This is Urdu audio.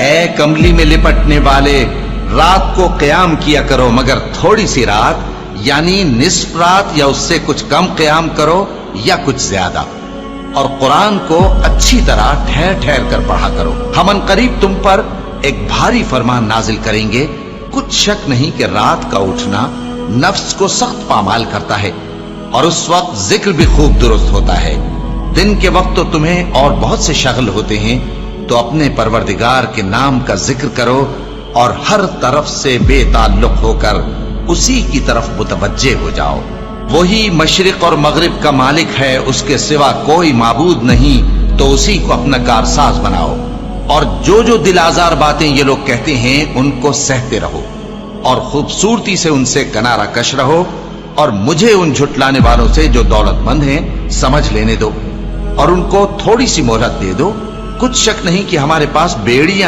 اے کملی میں لپٹنے والے، رات کو قیام کیا کرو مگر تھوڑی سی رات، یعنی نصف رات یا اس سے کچھ کم قیام کرو یا کچھ زیادہ، اور قرآن کو اچھی طرح ٹھہر ٹھہر کر پڑھا کرو۔ ہم ان قریب تم پر ایک بھاری فرمان نازل کریں گے، کچھ شک نہیں کہ رات کا اٹھنا نفس کو سخت پامال کرتا ہے، اور اس وقت ذکر بھی خوب درست ہوتا ہے۔ دن کے وقت تو تمہیں اور بہت سے شغل ہوتے ہیں، تو اپنے پروردگار کے نام کا ذکر کرو اور ہر طرف سے بے تعلق ہو کر اسی کی طرف متوجہ ہو جاؤ۔ وہی مشرق اور مغرب کا مالک ہے، اس کے سوا کوئی معبود نہیں، تو اسی کو اپنا کارساز بناؤ۔ اور جو دل آزار باتیں یہ لوگ کہتے ہیں ان کو سہتے رہو، اور خوبصورتی سے ان سے کنارہ کش رہو، اور مجھے ان جھٹلانے والوں سے جو دولت مند ہیں سمجھ لینے دو، اور ان کو تھوڑی سی مہلت دے دو۔ کچھ شک نہیں کہ ہمارے پاس بیڑیاں